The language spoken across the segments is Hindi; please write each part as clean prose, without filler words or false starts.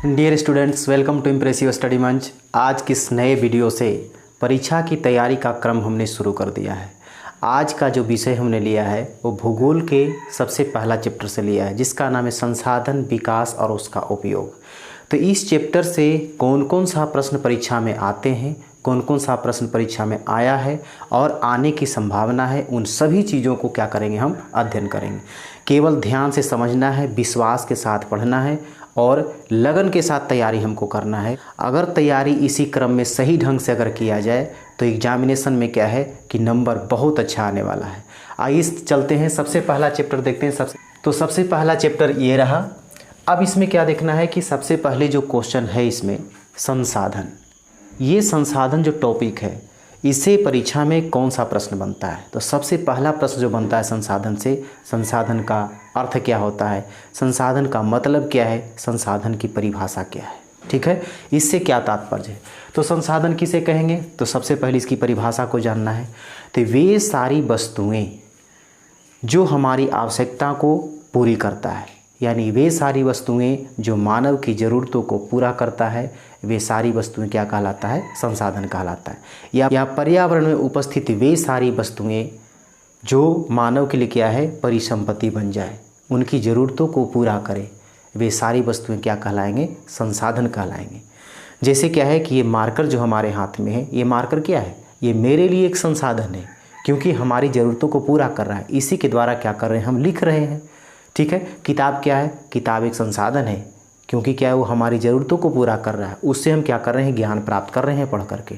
Dear students, welcome to impressive study मंच। आज के इस नए वीडियो से परीक्षा की तैयारी का क्रम हमने शुरू कर दिया है। आज का जो विषय हमने लिया है वो भूगोल के सबसे पहला चैप्टर से लिया है, जिसका नाम है संसाधन विकास और उसका उपयोग। तो इस चैप्टर से कौन कौन सा प्रश्न परीक्षा में आते हैं, कौन कौन सा प्रश्न परीक्षा में आया है और आने की संभावना है, उन सभी चीज़ों को क्या करेंगे, हम अध्ययन करेंगे। केवल ध्यान से समझना है, विश्वास के साथ पढ़ना है और लगन के साथ तैयारी हमको करना है। अगर तैयारी इसी क्रम में सही ढंग से अगर किया जाए तो एग्जामिनेशन में क्या है कि नंबर बहुत अच्छा आने वाला है। आइए चलते हैं, सबसे पहला चैप्टर देखते हैं। सबसे पहला चैप्टर ये रहा। अब इसमें क्या देखना है कि सबसे पहले जो क्वेश्चन है इसमें संसाधन, ये संसाधन जो टॉपिक है इससे परीक्षा में कौन सा प्रश्न बनता है। तो सबसे पहला प्रश्न जो बनता है संसाधन से, संसाधन का अर्थ क्या होता है, संसाधन का मतलब क्या है, संसाधन की परिभाषा क्या है। ठीक है, इससे क्या तात्पर्य है। तो संसाधन किसे कहेंगे, तो सबसे पहले इसकी परिभाषा को जानना है। तो वे सारी वस्तुएं जो हमारी आवश्यकता को पूरी करता है, यानी वे सारी वस्तुएं जो मानव की ज़रूरतों को पूरा करता है, वे सारी वस्तुएं क्या कहलाता है, संसाधन कहलाता है। या पर्यावरण में उपस्थित वे सारी वस्तुएं जो मानव के लिए क्या है, परिसंपत्ति बन जाए, उनकी ज़रूरतों को पूरा करे, वे सारी वस्तुएं क्या कहलाएंगे, संसाधन कहलाएंगे। जैसे क्या है कि ये मार्कर जो हमारे हाथ में है, ये मार्कर क्या है, ये मेरे लिए एक संसाधन है, क्योंकि हमारी ज़रूरतों को पूरा कर रहा है। इसी के द्वारा क्या कर रहे हैं, हम लिख रहे हैं। ठीक है, किताब क्या है, किताब एक संसाधन है, क्योंकि क्या है, वो हमारी ज़रूरतों को पूरा कर रहा है, उससे हम क्या कर रहे हैं, ज्ञान प्राप्त कर रहे हैं पढ़ करके।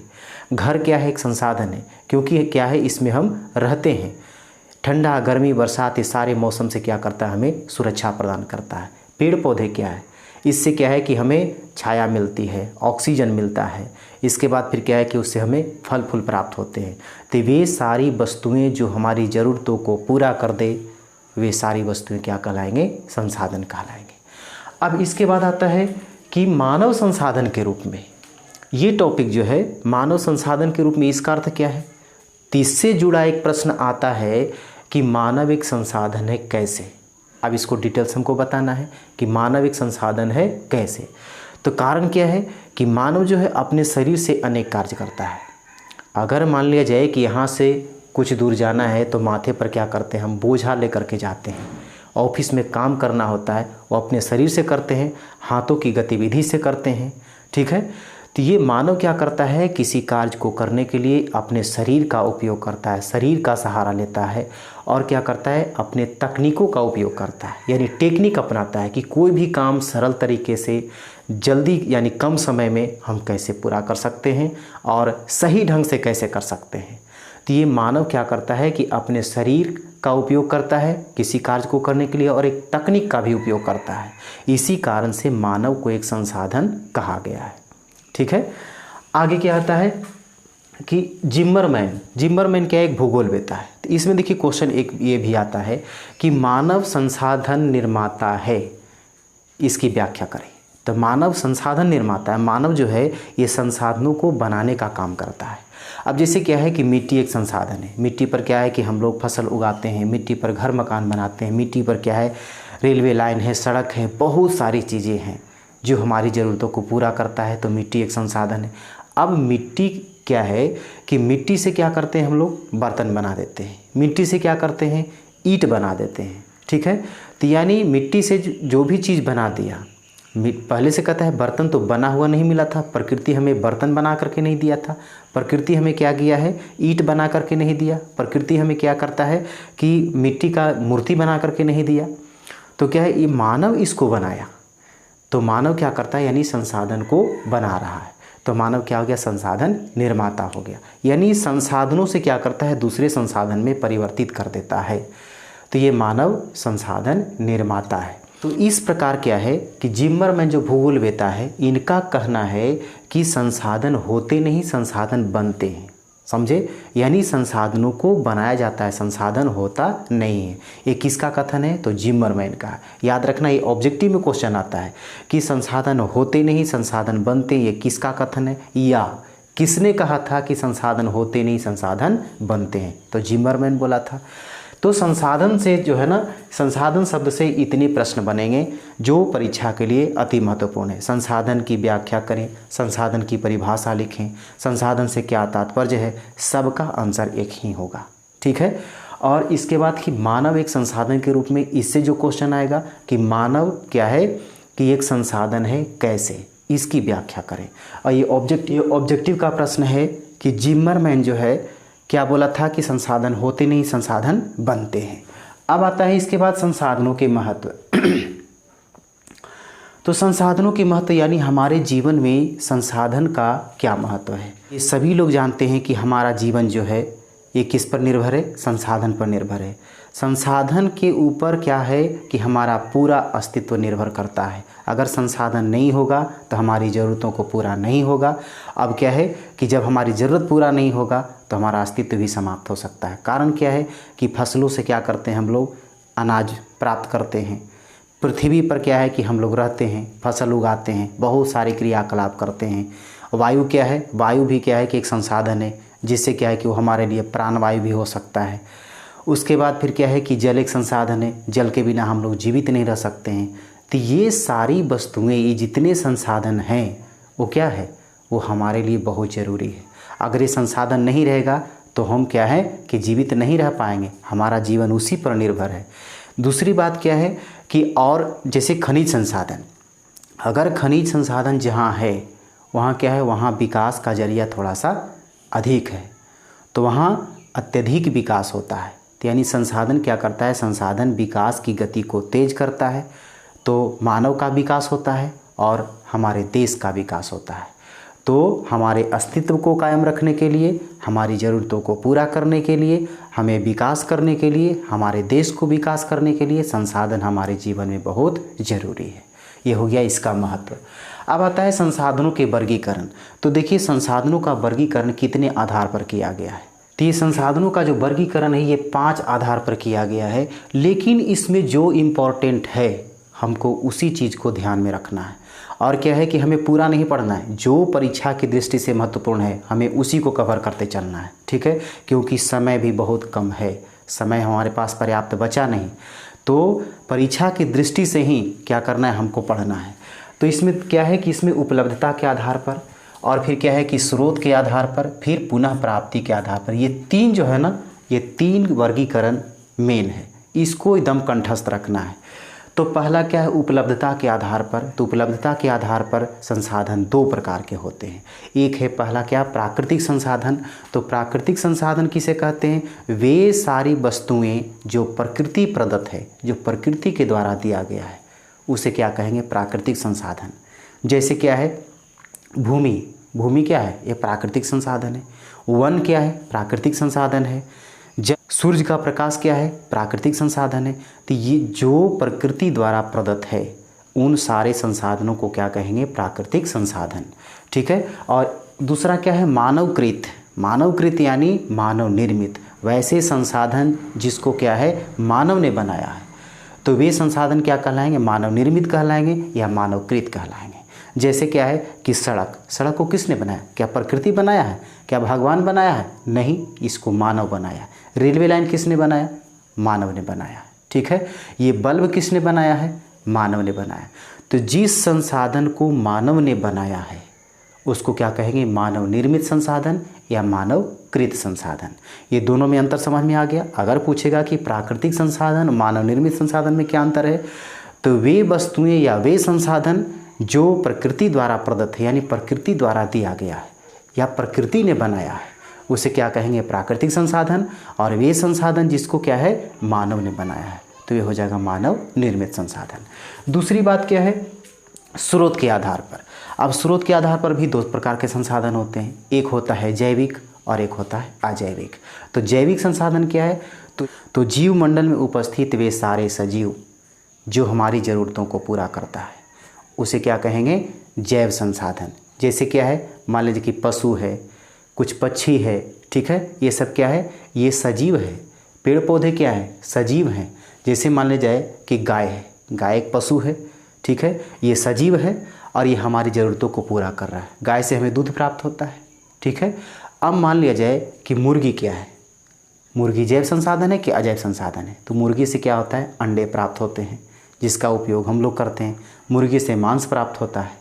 घर क्या है, एक संसाधन है, क्योंकि क्या है, इसमें हम रहते हैं। ठंडा, गर्मी, बरसात, ये सारे मौसम से क्या करता है, हमें सुरक्षा प्रदान करता है। पेड़ पौधे क्या है, इससे क्या है कि हमें छाया मिलती है, ऑक्सीजन मिलता है। इसके बाद फिर क्या है कि उससे हमें फल फूल प्राप्त होते हैं। तो वे सारी वस्तुएं जो हमारी ज़रूरतों को पूरा कर दे, वे सारी वस्तुएं क्या कहलाएंगे, संसाधन कहलाएंगे। अब इसके बाद आता है कि मानव संसाधन के रूप में, ये टॉपिक जो है मानव संसाधन के रूप में, इसका अर्थ क्या है। तो इससे जुड़ा एक प्रश्न आता है कि मानव एक संसाधन है कैसे। अब इसको डिटेल्स हमको बताना है कि मानव एक संसाधन है कैसे। तो कारण क्या है कि मानव जो है अपने शरीर से अनेक कार्य करता है। अगर मान लिया जाए कि यहाँ से कुछ दूर जाना है तो माथे पर क्या करते हैं, हम बोझा लेकर के जाते हैं। ऑफिस में काम करना होता है, वो अपने शरीर से करते हैं, हाथों की गतिविधि से करते हैं। ठीक है, तो ये मानव क्या करता है, किसी कार्य को करने के लिए अपने शरीर का उपयोग करता है, शरीर का सहारा लेता है और क्या करता है, अपने तकनीकों का उपयोग करता है, यानी टेक्निक अपनाता है कि कोई भी काम सरल तरीके से जल्दी यानी कम समय में हम कैसे पूरा कर सकते हैं और सही ढंग से कैसे कर सकते हैं। तो ये मानव क्या करता है कि अपने शरीर का उपयोग करता है किसी कार्य को करने के लिए और एक तकनीक का भी उपयोग करता है। इसी कारण से मानव को एक संसाधन कहा गया है। ठीक है, आगे क्या आता है कि जिम्मरमैन क्या एक भूगोलवेत्ता है। तो इसमें देखिए क्वेश्चन एक ये भी आता है कि मानव संसाधन निर्माता है, इसकी व्याख्या करें। तो मानव संसाधन निर्माता है, मानव जो है ये संसाधनों को बनाने का काम करता है। अब जैसे क्या है कि मिट्टी एक संसाधन है, मिट्टी पर क्या है कि हम लोग फसल उगाते हैं, मिट्टी पर घर मकान बनाते हैं, मिट्टी पर क्या है, रेलवे लाइन है, सड़क है, बहुत सारी चीज़ें हैं जो हमारी ज़रूरतों को पूरा करता है। तो मिट्टी एक संसाधन है। अब मिट्टी क्या है कि मिट्टी से क्या करते हैं, हम लोग बर्तन बना देते हैं, मिट्टी से क्या करते हैं, ईंट बना देते हैं। ठीक है, तो यानी मिट्टी से जो भी चीज़ बना दिया, पहले से कहता है बर्तन तो बना हुआ नहीं मिला था, प्रकृति हमें बर्तन बना करके नहीं दिया था, प्रकृति हमें क्या किया है, ईंट बना करके नहीं दिया, प्रकृति हमें क्या करता है कि मिट्टी का मूर्ति बना करके नहीं दिया। तो क्या है, ये मानव इसको बनाया। तो मानव क्या करता है, यानी संसाधन को बना रहा है। तो मानव क्या हो गया, संसाधन निर्माता हो गया, यानी संसाधनों से क्या करता है, दूसरे संसाधन में परिवर्तित कर देता है। तो ये मानव संसाधन निर्माता है। तो इस प्रकार क्या है कि जिम्मरमैन जो भूगोलवेत्ता है, इनका कहना है कि संसाधन होते नहीं, संसाधन बनते हैं। समझे, यानी संसाधनों को बनाया जाता है, संसाधन होता नहीं है। ये किसका कथन है, तो जिम्मरमैन का। याद रखना, ये ऑब्जेक्टिव में क्वेश्चन आता है कि संसाधन होते नहीं, संसाधन बनते, ये किसका कथन है, या किसने कहा था कि संसाधन होते नहीं, संसाधन बनते हैं। तो जिम्मरमैन बोला था। तो संसाधन से जो है ना, संसाधन शब्द से इतने प्रश्न बनेंगे जो परीक्षा के लिए अति महत्वपूर्ण है। संसाधन की व्याख्या करें, संसाधन की परिभाषा लिखें, संसाधन से क्या तात्पर्य है, सबका आंसर एक ही होगा, ठीक है। और इसके बाद कि मानव एक संसाधन के रूप में, इससे जो क्वेश्चन आएगा कि मानव क्या है, कि एक संसाधन है कैसे, इसकी व्याख्या करें। और ये ऑब्जेक्टिव का प्रश्न है कि जिम्मरमैन जो है क्या बोला था कि संसाधन होते नहीं, संसाधन बनते हैं। अब आता है इसके बाद संसाधनों के महत्व। तो संसाधनों के महत्व यानी हमारे जीवन में संसाधन का क्या महत्व है। ये सभी लोग जानते हैं कि हमारा जीवन जो है ये किस पर निर्भर है, संसाधन पर निर्भर है। संसाधन के ऊपर क्या है कि हमारा पूरा अस्तित्व निर्भर करता है। अगर संसाधन नहीं होगा तो हमारी ज़रूरतों को पूरा नहीं होगा। अब क्या है कि जब हमारी ज़रूरत पूरा नहीं होगा तो हमारा अस्तित्व भी समाप्त हो सकता है। कारण क्या है कि फसलों से क्या करते हैं हम लोग, अनाज प्राप्त करते हैं। पृथ्वी पर क्या है कि हम लोग रहते हैं, फसल उगाते हैं, बहुत सारे क्रियाकलाप करते हैं। वायु क्या है, वायु भी क्या है कि एक संसाधन है, जिससे क्या है कि वो हमारे लिए प्राणवायु भी हो सकता है। उसके बाद फिर क्या है कि जल एक संसाधन है, जल के बिना हम लोग जीवित नहीं रह सकते हैं। तो ये सारी वस्तुएं, ये जितने संसाधन हैं वो क्या है, वो हमारे लिए बहुत ज़रूरी है। अगर ये संसाधन नहीं रहेगा तो हम क्या है कि जीवित नहीं रह पाएंगे, हमारा जीवन उसी पर निर्भर है। दूसरी बात क्या है कि और जैसे खनिज संसाधन, अगर खनिज संसाधन जहाँ है वहाँ क्या है, वहाँ विकास का जरिया थोड़ा सा अधिक है, तो वहाँ अत्यधिक विकास होता है। तो यानी संसाधन क्या करता है, संसाधन विकास की गति को तेज करता है, तो मानव का विकास होता है और हमारे देश का विकास होता है। तो हमारे अस्तित्व को कायम रखने के लिए, हमारी ज़रूरतों को पूरा करने के लिए, हमें विकास करने के लिए, हमारे देश को विकास करने के लिए संसाधन हमारे जीवन में बहुत ज़रूरी है। ये हो गया इसका महत्व। अब आता है संसाधनों के वर्गीकरण। तो देखिए संसाधनों का वर्गीकरण कितने आधार पर किया गया है। तो ये संसाधनों का जो वर्गीकरण है ये 5 आधार पर किया गया है, लेकिन इसमें जो इम्पोर्टेंट है हमको उसी चीज़ को ध्यान में रखना है। और क्या है कि हमें पूरा नहीं पढ़ना है, जो परीक्षा की दृष्टि से महत्वपूर्ण है हमें उसी को कवर करते चलना है, ठीक है। क्योंकि समय भी बहुत कम है, समय हमारे पास पर्याप्त बचा नहीं, तो परीक्षा की दृष्टि से ही क्या करना है, हमको पढ़ना है। तो इसमें क्या है कि इसमें उपलब्धता के आधार पर, और फिर क्या है कि स्रोत के आधार पर, फिर पुनः प्राप्ति के आधार पर, ये 3 जो है ना, ये 3 वर्गीकरण मेन है, इसको एकदम कंठस्थ रखना है। तो पहला क्या है, उपलब्धता के आधार पर। तो उपलब्धता के आधार पर संसाधन 2 प्रकार के होते हैं। एक है पहला क्या, प्राकृतिक संसाधन। तो प्राकृतिक संसाधन किसे कहते हैं, वे सारी वस्तुएं जो प्रकृति प्रदत्त है, जो प्रकृति के द्वारा दिया गया है, उसे क्या कहेंगे, प्राकृतिक संसाधन। जैसे क्या है, भूमि, भूमि क्या है, ये प्राकृतिक संसाधन है। वन क्या है, प्राकृतिक संसाधन है। सूर्य का प्रकाश क्या है, प्राकृतिक संसाधन है। तो ये जो प्रकृति द्वारा प्रदत्त है उन सारे संसाधनों को क्या कहेंगे, प्राकृतिक संसाधन, ठीक है। और दूसरा क्या है, मानवकृत। मानवकृत यानी मानव निर्मित, वैसे संसाधन जिसको क्या है, मानव ने बनाया है, तो वे संसाधन क्या कहलाएंगे, मानव निर्मित कहलाएंगे या मानवकृत कहलाएंगे। जैसे क्या है कि सड़क, सड़क को किसने बनाया, क्या प्रकृति बनाया है, क्या भगवान बनाया है, नहीं, इसको मानव बनाया। रेलवे लाइन किसने बनाया, मानव ने बनाया, ठीक है। ये बल्ब किसने बनाया है, मानव ने बनाया। तो जिस संसाधन को मानव ने बनाया है उसको क्या कहेंगे, मानव निर्मित संसाधन या मानवकृत संसाधन। ये दोनों में अंतर समझ में आ गया। अगर पूछेगा कि प्राकृतिक संसाधन, मानव निर्मित संसाधन में क्या अंतर है, तो वे वस्तुएं या वे संसाधन जो प्रकृति द्वारा प्रदत्त है, यानी प्रकृति द्वारा दिया गया है या प्रकृति ने बनाया है, उसे क्या कहेंगे, प्राकृतिक संसाधन। और वे संसाधन जिसको क्या है, मानव ने बनाया है, तो ये हो जाएगा मानव निर्मित संसाधन। दूसरी बात क्या है, स्रोत के आधार पर। अब स्रोत के आधार पर भी 2 प्रकार के संसाधन होते हैं, एक होता है जैविक और एक होता है अजैविक। तो जैविक संसाधन क्या है, तो जीव मंडल में उपस्थित वे सारे सजीव जो हमारी ज़रूरतों को पूरा करता है उसे क्या कहेंगे, जैव संसाधन। जैसे क्या है, मान लीजिए कि पशु है, कुछ पक्षी है, ठीक है, ये सब क्या है, ये सजीव है। पेड़ पौधे क्या है, सजीव हैं। जैसे मान लीजिए जाए कि गाय है, गाय एक पशु है, ठीक है, ये सजीव है और ये हमारी ज़रूरतों को पूरा कर रहा है। गाय से हमें दूध प्राप्त होता है, ठीक है। अब मान लिया जाए कि मुर्गी क्या है, मुर्गी जैव संसाधन है कि अजैव संसाधन है? तो मुर्गी से क्या होता है, अंडे प्राप्त होते हैं जिसका उपयोग हम लोग करते हैं। मुर्गी से मांस प्राप्त होता है,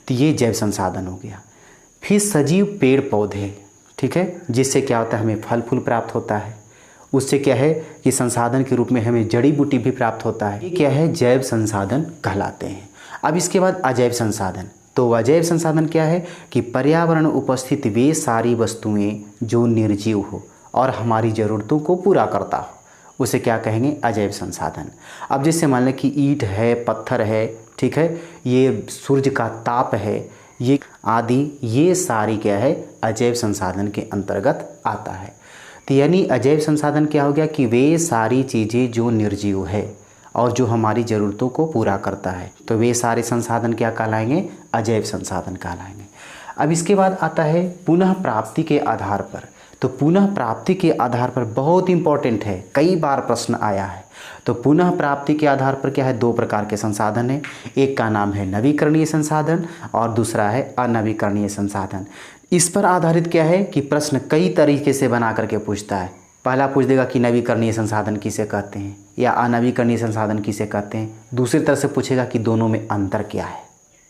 तो ये जैव संसाधन हो गया। फिर सजीव पेड़ पौधे, ठीक है, जिससे क्या होता है, हमें फल फूल प्राप्त होता है। उससे क्या है कि संसाधन के रूप में हमें जड़ी बूटी भी प्राप्त होता है। ये क्या है, जैव संसाधन कहलाते हैं। अब इसके बाद अजैव संसाधन। तो अजैव संसाधन क्या है कि पर्यावरण उपस्थित वे सारी वस्तुएं जो निर्जीव हो और हमारी ज़रूरतों को पूरा करता हो, उसे क्या कहेंगे, अजैव संसाधन। अब जैसे मान लें कि ईंट है, पत्थर है, ठीक है, ये सूर्य का ताप है, ये आदि, ये सारी क्या है, अजैव संसाधन के अंतर्गत आता है। तो यानी अजैव संसाधन क्या हो गया कि वे सारी चीज़ें जो निर्जीव है और जो हमारी ज़रूरतों को पूरा करता है, तो वे सारे संसाधन क्या कहलाएंगे, अजैव संसाधन कहलाएंगे। अब इसके बाद आता है पुनः प्राप्ति के आधार पर। तो पुनः प्राप्ति के आधार पर बहुत इंपॉर्टेंट है, कई बार प्रश्न आया है। तो पुनः प्राप्ति के आधार पर क्या है, दो प्रकार के संसाधन है। एक का नाम है नवीकरणीय संसाधन और दूसरा है अनवीकरणीय संसाधन। इस पर आधारित क्या है कि प्रश्न कई तरीके से बना करके पूछता है। पहला पूछ देगा कि नवीकरणीय संसाधन किसे कहते हैं या अनवीकरणीय संसाधन किसे कहते हैं। दूसरी तरह से पूछेगा कि दोनों में अंतर क्या है,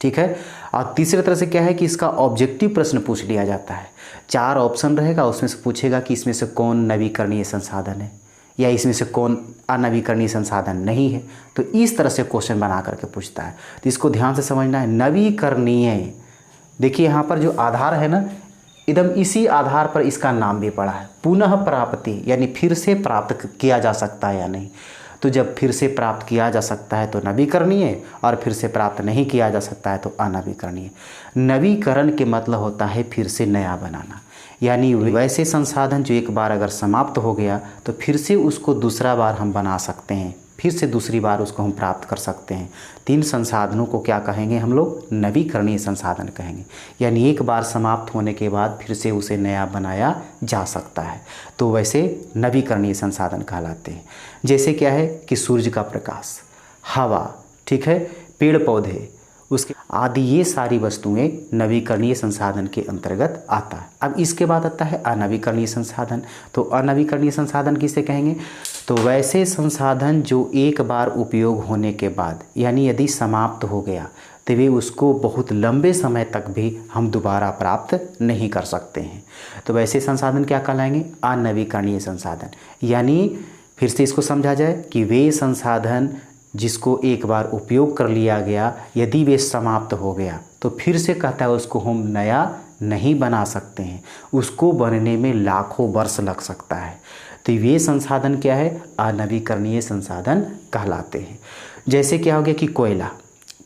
ठीक है। और तीसरी तरह से क्या है कि इसका ऑब्जेक्टिव प्रश्न पूछ लिया जाता है। 4 ऑप्शन रहेगा, उसमें से पूछेगा कि इसमें से कौन नवीकरणीय संसाधन है या इसमें से कौन अनवीकरणीय संसाधन नहीं है। तो इस तरह से क्वेश्चन बना करके पूछता है, तो इसको ध्यान से समझना है। नवीकरणीय, देखिए यहाँ पर जो आधार है ना, एकदम इसी आधार पर इसका नाम भी पड़ा है। पुनः प्राप्ति यानी फिर से प्राप्त किया जा सकता है या नहीं। तो जब फिर से प्राप्त किया जा सकता है तो नवीकरणीय, और फिर से प्राप्त नहीं किया जा सकता है तो अनवीकरणीय। नवीकरण के मतलब होता है फिर से नया बनाना, यानी वैसे संसाधन जो एक बार अगर समाप्त हो गया तो फिर से उसको दूसरा बार हम बना सकते हैं, फिर से दूसरी बार उसको हम प्राप्त कर सकते हैं। 3 संसाधनों को क्या कहेंगे हम लोग, नवीकरणीय संसाधन कहेंगे। यानी एक बार समाप्त होने के बाद फिर से उसे नया बनाया जा सकता है, तो वैसे नवीकरणीय संसाधन कहलाते हैं। जैसे क्या है कि सूर्य का प्रकाश, हवा, ठीक है, पेड़ पौधे, उसके आदि, ये सारी वस्तुएं नवीकरणीय संसाधन के अंतर्गत आता है। अब इसके बाद आता है अनवीकरणीय संसाधन। तो अनवीकरणीय संसाधन किसे कहेंगे, तो वैसे संसाधन जो एक बार उपयोग होने के बाद यानी यदि समाप्त हो गया तो वे उसको बहुत लंबे समय तक भी हम दोबारा प्राप्त नहीं कर सकते हैं। तो वैसे संसाधन क्या कहलाएंगे, अनवीकरणीय संसाधन। यानी फिर से इसको समझा जाए कि वे संसाधन जिसको एक बार उपयोग कर लिया गया, यदि वे समाप्त हो गया तो फिर से कहता है उसको हम नया नहीं बना सकते हैं, उसको बनने में लाखों वर्ष लग सकता है। तो ये संसाधन क्या है, अनवीकरणीय संसाधन कहलाते हैं। जैसे क्या हो गया कि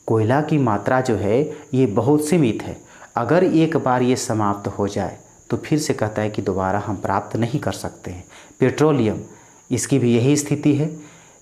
कोयला की मात्रा जो है ये बहुत सीमित है। अगर एक बार ये समाप्त हो जाए तो फिर से कहता है कि दोबारा हम प्राप्त नहीं कर सकते हैं। पेट्रोलियम, इसकी भी यही स्थिति है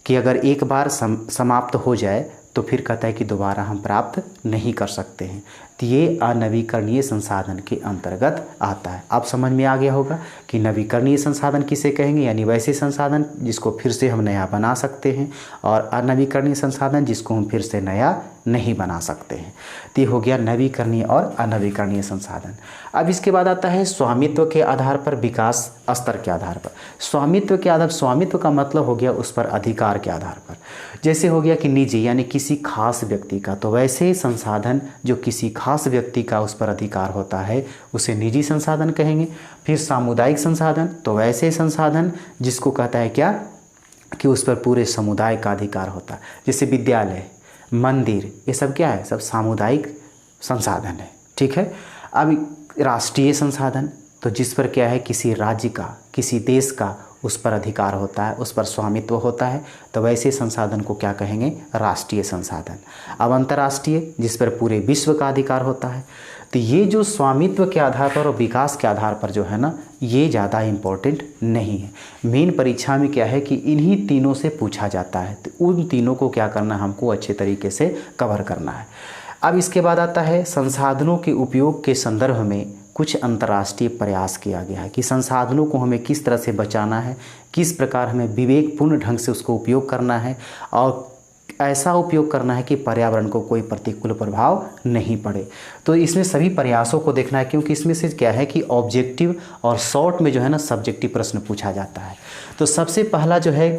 कि अगर एक बार समाप्त हो जाए तो फिर कहता है कि दोबारा हम प्राप्त नहीं कर सकते हैं। तो ये अनवीकरणीय संसाधन के अंतर्गत आता है। अब समझ में आ गया होगा कि नवीकरणीय संसाधन किसे कहेंगे, यानी वैसे संसाधन जिसको फिर से हम नया बना सकते हैं, और अनवीकरणीय संसाधन जिसको हम फिर से नया नहीं बना सकते हैं। तो ये हो गया नवीकरणीय और अनवीकरणीय संसाधन। अब इसके बाद आता है स्वामित्व के आधार पर, विकास स्तर के आधार पर। स्वामित्व के आधार, स्वामित्व का मतलब हो गया उस पर अधिकार के आधार पर। जैसे हो गया कि निजी यानी किसी खास व्यक्ति का, तो वैसे संसाधन जो किसी खास व्यक्ति का उस पर अधिकार होता है उसे निजी संसाधन कहेंगे। फिर सामुदायिक संसाधन, तो वैसे संसाधन जिसको कहता है क्या कि उस पर पूरे समुदाय का अधिकार होता है। जैसे विद्यालय, मंदिर, ये सब क्या है, सब सामुदायिक संसाधन है, ठीक है। अब राष्ट्रीय संसाधन, तो जिस पर क्या है किसी राज्य का, किसी देश का उस पर अधिकार होता है, उस पर स्वामित्व होता है, तो वैसे संसाधन को क्या कहेंगे, राष्ट्रीय संसाधन। अब अंतर्राष्ट्रीय, जिस पर पूरे विश्व का अधिकार होता है। तो ये जो स्वामित्व के आधार पर और विकास के आधार पर जो है ना, ये ज़्यादा इम्पोर्टेंट नहीं है। मेन परीक्षा में क्या है कि इन्हीं तीनों से पूछा जाता है, तो उन तीनों को क्या करना है, हमको अच्छे तरीके से कवर करना है। अब इसके बाद आता है संसाधनों के उपयोग के संदर्भ में कुछ अंतर्राष्ट्रीय प्रयास किया गया है कि संसाधनों को हमें किस तरह से बचाना है, किस प्रकार हमें विवेकपूर्ण ढंग से उसको उपयोग करना है, और ऐसा उपयोग करना है कि पर्यावरण को कोई प्रतिकूल प्रभाव नहीं पड़े। तो इसमें सभी प्रयासों को देखना है, क्योंकि इसमें से क्या है कि ऑब्जेक्टिव और शॉर्ट में जो है ना सब्जेक्टिव प्रश्न पूछा जाता है। तो सबसे पहला जो है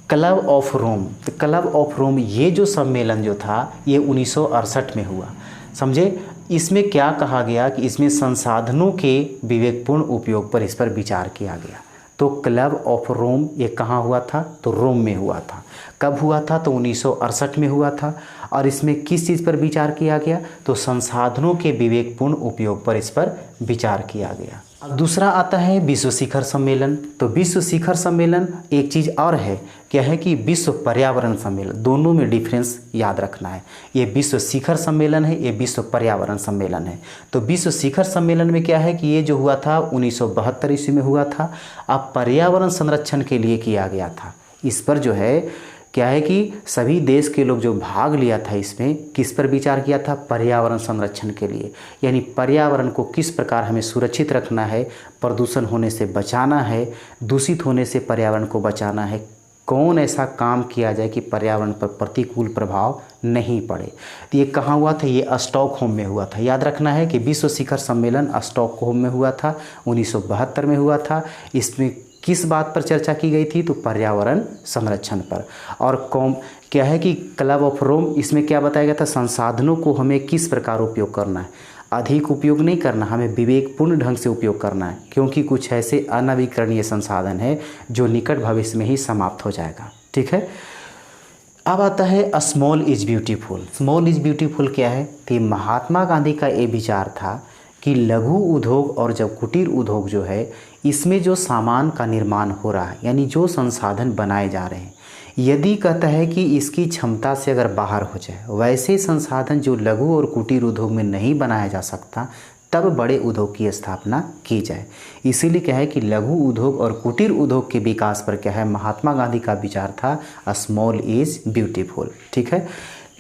क्लब ऑफ रोम। तो क्लब ऑफ रोम ये जो सम्मेलन जो था ये 1968 में हुआ, समझे। इसमें क्या कहा गया कि इसमें संसाधनों के विवेकपूर्ण उपयोग पर इस पर विचार किया गया। तो क्लब ऑफ रोम ये कहाँ हुआ था? तो रोम में हुआ था। कब हुआ था? तो 1968 में हुआ था। और इसमें किस चीज़ पर विचार किया गया? तो संसाधनों के विवेकपूर्ण उपयोग पर इस पर विचार किया गया। अब दूसरा आता है विश्व शिखर सम्मेलन। तो विश्व शिखर सम्मेलन एक चीज़ और है, क्या है कि विश्व पर्यावरण सम्मेलन, दोनों में डिफरेंस याद रखना है। ये विश्व शिखर सम्मेलन है, ये विश्व पर्यावरण सम्मेलन है। तो विश्व शिखर सम्मेलन में क्या है कि ये जो हुआ था 1972 ईस्वी में हुआ था। अब पर्यावरण संरक्षण के लिए किया गया था। इस पर जो है क्या है कि सभी देश के लोग जो भाग लिया था इसमें किस पर विचार किया था? पर्यावरण संरक्षण के लिए, यानी पर्यावरण को किस प्रकार हमें सुरक्षित रखना है, प्रदूषण होने से बचाना है, दूषित होने से पर्यावरण को बचाना है, कौन ऐसा काम किया जाए कि पर्यावरण पर प्रतिकूल प्रभाव नहीं पड़े। तो ये कहाँ हुआ था? ये स्टॉकहोम में हुआ था। याद रखना है कि विश्व शिखर सम्मेलन स्टॉकहोम में हुआ था, 1972 में हुआ था। इसमें किस बात पर चर्चा की गई थी? तो पर्यावरण संरक्षण पर। और कौन क्या है कि क्लब ऑफ रोम, इसमें क्या बताया गया था? संसाधनों को हमें किस प्रकार उपयोग करना है, अधिक उपयोग नहीं करना, हमें विवेकपूर्ण ढंग से उपयोग करना है, क्योंकि कुछ ऐसे अनवीकरणीय संसाधन है जो निकट भविष्य में ही समाप्त हो जाएगा। ठीक है। अब आता है small is beautiful. Small is beautiful क्या है? तो महात्मा गांधी का ये विचार था कि लघु उद्योग और जब कुटीर उद्योग जो है इसमें जो सामान का निर्माण हो रहा है, यानी जो संसाधन बनाए जा रहे हैं, यदि कहता है कि इसकी क्षमता से अगर बाहर हो जाए, वैसे संसाधन जो लघु और कुटीर उद्योग में नहीं बनाया जा सकता, तब बड़े उद्योग की स्थापना की जाए। इसीलिए क्या है कि लघु उद्योग और कुटीर उद्योग के विकास पर क्या है महात्मा गांधी का विचार था, स्मॉल इज ब्यूटीफुल। ठीक है।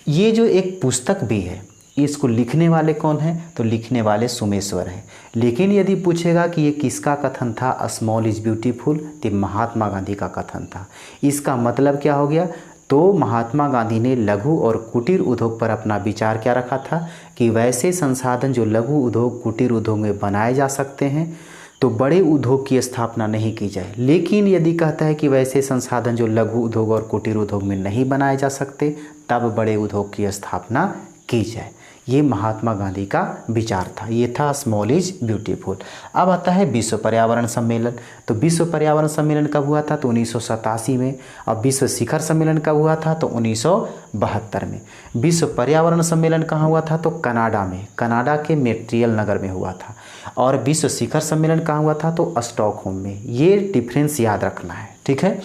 ये जो एक पुस्तक भी है, इसको लिखने वाले कौन हैं? तो लिखने वाले सोमेश्वर हैं। लेकिन यदि पूछेगा कि ये किसका कथन था स्मॉल इज ब्यूटीफुल, तो महात्मा गांधी का कथन था। इसका मतलब क्या हो गया? तो महात्मा गांधी ने लघु और कुटीर उद्योग पर अपना विचार क्या रखा था कि वैसे संसाधन जो लघु उद्योग कुटीर उद्योग में बनाए जा सकते हैं, तो बड़े उद्योग की स्थापना नहीं की जाए। लेकिन यदि कहता है कि वैसे संसाधन जो लघु उद्योग और कुटीर उद्योग में नहीं बनाए जा सकते, तब बड़े उद्योग की स्थापना की जाए। ये महात्मा गांधी का विचार था। ये था स्मॉल इज ब्यूटीफुल। अब आता है विश्व पर्यावरण सम्मेलन। तो विश्व पर्यावरण सम्मेलन कब हुआ था? तो 1987 में। अब विश्व शिखर सम्मेलन कब हुआ था? तो 1972 में। विश्व पर्यावरण सम्मेलन कहाँ हुआ था? तो कनाडा में, कनाडा के मॉन्ट्रियल नगर में हुआ था। और विश्व शिखर सम्मेलन कहाँ हुआ था? तो स्टॉकहोम में। ये डिफरेंस याद रखना है। ठीक है।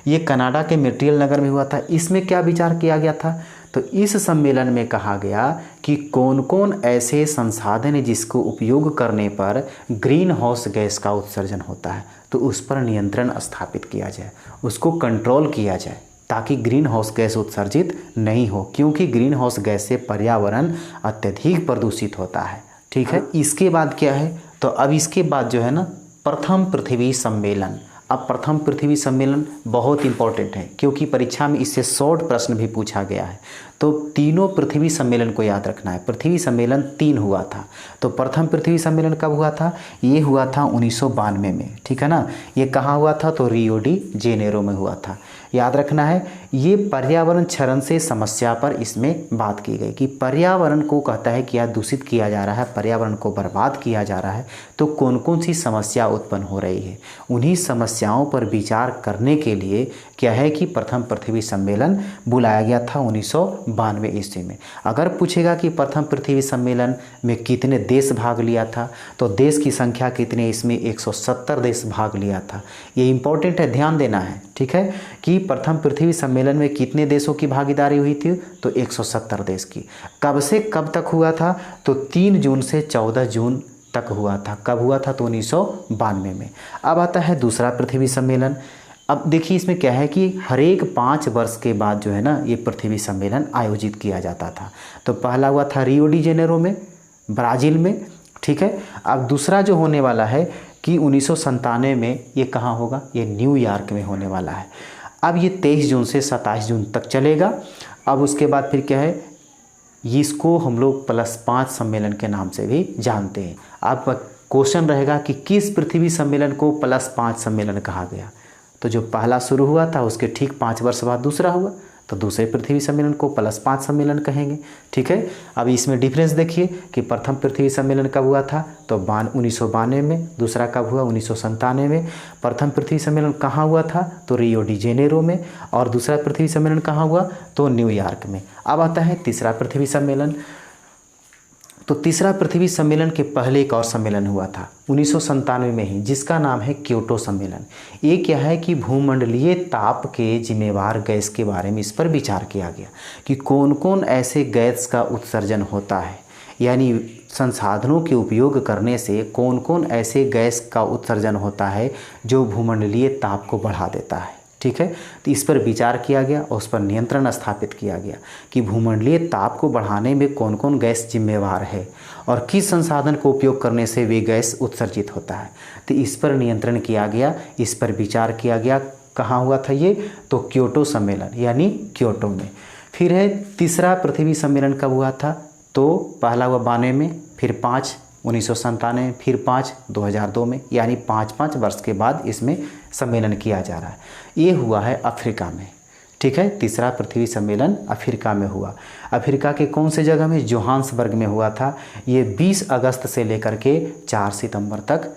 ये कनाडा के मॉन्ट्रियल नगर में हुआ था। इसमें क्या विचार किया गया था? तो इस सम्मेलन में कहा गया कि कौन कौन ऐसे संसाधन है जिसको उपयोग करने पर ग्रीन हाउस गैस का उत्सर्जन होता है, तो उस पर नियंत्रण स्थापित किया जाए, उसको कंट्रोल किया जाए, ताकि ग्रीन हाउस गैस उत्सर्जित नहीं हो, क्योंकि ग्रीन हाउस गैस से पर्यावरण अत्यधिक प्रदूषित होता है। ठीक है। इसके बाद क्या है? तो अब इसके बाद जो है ना प्रथम पृथ्वी सम्मेलन। अब प्रथम पृथ्वी सम्मेलन बहुत इंपॉर्टेंट है, क्योंकि परीक्षा में इससे शॉर्ट प्रश्न भी पूछा गया है। तो तीनों पृथ्वी सम्मेलन को याद रखना है। पृथ्वी सम्मेलन 3 हुआ था। तो प्रथम पृथ्वी सम्मेलन कब हुआ था? ये हुआ था 1992 में। ठीक है ना। ये कहाँ हुआ था? तो रियो डी जेनेरो में हुआ था। याद रखना है, ये पर्यावरण क्षरण से समस्या पर इसमें बात की गई कि पर्यावरण को कहता है कि दूषित किया जा रहा है, पर्यावरण को बर्बाद किया जा रहा है, तो कौन कौन सी समस्या उत्पन्न हो रही है, उन्हीं समस्याओं पर विचार करने के लिए क्या है कि प्रथम पृथ्वी सम्मेलन बुलाया गया था 1992 ईस्वी में। अगर पूछेगा कि प्रथम पृथ्वी सम्मेलन में कितने देश भाग लिया था, तो देश की संख्या कितने? इसमें 170 देश भाग लिया था। ये इंपॉर्टेंट है, ध्यान देना है। ठीक है कि प्रथम पृथ्वी सम्मेलन में कितने देशों की भागीदारी हुई थी? तो 170 देश की। कब से कब तक हुआ था? तो 3 जून से 14 जून तक हुआ था। कब हुआ था? तो 1992 में। अब आता है दूसरा पृथ्वी सम्मेलन। अब देखिए इसमें क्या है कि हर एक 5 वर्ष के बाद जो है ना ये पृथ्वी सम्मेलन आयोजित किया जाता था। तो पहला हुआ था रियो डी जेनेरो में, ब्राज़ील में। ठीक है। अब दूसरा जो होने वाला है कि 1997 में ये कहाँ होगा? ये न्यूयॉर्क में होने वाला है। अब ये 23 जून से 27 जून तक चलेगा। अब उसके बाद फिर क्या है, इसको हम लोग +5 सम्मेलन के नाम से भी जानते हैं। अब क्वेश्चन रहेगा कि किस पृथ्वी सम्मेलन को +5 सम्मेलन कहा गया। तो जो पहला शुरू हुआ था उसके ठीक 5 वर्ष बाद दूसरा हुआ, तो दूसरे पृथ्वी सम्मेलन को +5 सम्मेलन कहेंगे। ठीक है, अब इसमें डिफरेंस देखिए कि प्रथम पृथ्वी सम्मेलन कब हुआ था, तो 1992 में। दूसरा कब हुआ, 1997 में। प्रथम पृथ्वी सम्मेलन कहाँ हुआ था, तो रियो डी जेनेरो में। और दूसरा पृथ्वी सम्मेलन कहाँ हुआ, तो न्यूयॉर्क में। अब आता है तीसरा पृथ्वी सम्मेलन। तो तीसरा पृथ्वी सम्मेलन के पहले एक और सम्मेलन हुआ था 1997 में ही, जिसका नाम है क्योटो सम्मेलन। ये क्या है कि भूमंडलीय ताप के जिम्मेवार गैस के बारे में इस पर विचार किया गया कि कौन कौन ऐसे गैस का उत्सर्जन होता है, यानी संसाधनों के उपयोग करने से कौन कौन ऐसे गैस का उत्सर्जन होता है जो भूमंडलीय ताप को बढ़ा देता है। ठीक है, तो इस पर विचार किया गया और उस पर नियंत्रण स्थापित किया गया कि भूमंडलीय ताप को बढ़ाने में कौन कौन गैस जिम्मेवार है और किस संसाधन को उपयोग करने से वे गैस उत्सर्जित होता है। तो इस पर नियंत्रण किया गया, इस पर विचार किया गया। कहाँ हुआ था ये, तो क्योटो सम्मेलन यानी क्योटो में। फिर है तीसरा पृथ्वी सम्मेलन कब हुआ था, तो पहला हुआ 92 में, फिर 5 1997, फिर 5 2002 में, यानी 5-5 वर्ष के बाद इसमें सम्मेलन किया जा रहा है। ये हुआ है अफ्रीका में। ठीक है, तीसरा पृथ्वी सम्मेलन अफ्रीका में हुआ। अफ्रीका के कौन से जगह में, जोहान्सबर्ग में हुआ था। ये 20 अगस्त से लेकर के 4 सितंबर तक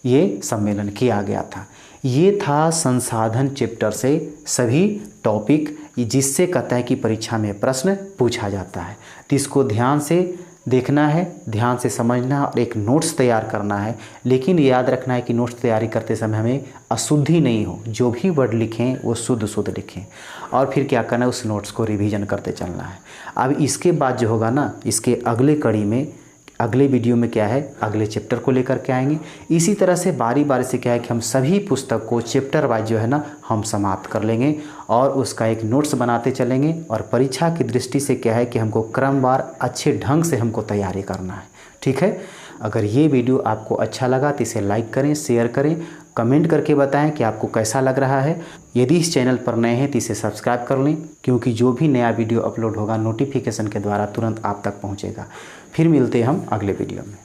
ये सम्मेलन किया गया था। ये था संसाधन चैप्टर से सभी टॉपिक, जिससे कहता है कि परीक्षा में प्रश्न पूछा जाता है। तो इसको ध्यान से देखना है, ध्यान से समझना और एक नोट्स तैयार करना है। लेकिन याद रखना है कि नोट्स तैयारी करते समय हमें अशुद्धि नहीं हो, जो भी वर्ड लिखें वो शुद्ध शुद्ध लिखें। और फिर क्या करना है, उस नोट्स को रिवीजन करते चलना है। अब इसके बाद जो होगा ना, इसके अगले कड़ी में, अगले वीडियो में क्या है, अगले चैप्टर को लेकर के आएंगे। इसी तरह से बारी बारी से क्या है कि हम सभी पुस्तक को चैप्टर वाइज जो है ना हम समाप्त कर लेंगे और उसका एक नोट्स बनाते चलेंगे। और परीक्षा की दृष्टि से क्या है कि हमको क्रमवार अच्छे ढंग से हमको तैयारी करना है। ठीक है, अगर ये वीडियो आपको अच्छा लगा तो इसे लाइक करें, शेयर करें, कमेंट करके बताएं कि आपको कैसा लग रहा है। यदि इस चैनल पर नए हैं तो इसे सब्सक्राइब कर लें, क्योंकि जो भी नया वीडियो अपलोड होगा नोटिफिकेशन के द्वारा तुरंत आप तक पहुंचेगा। फिर मिलते हैं हम अगले वीडियो में।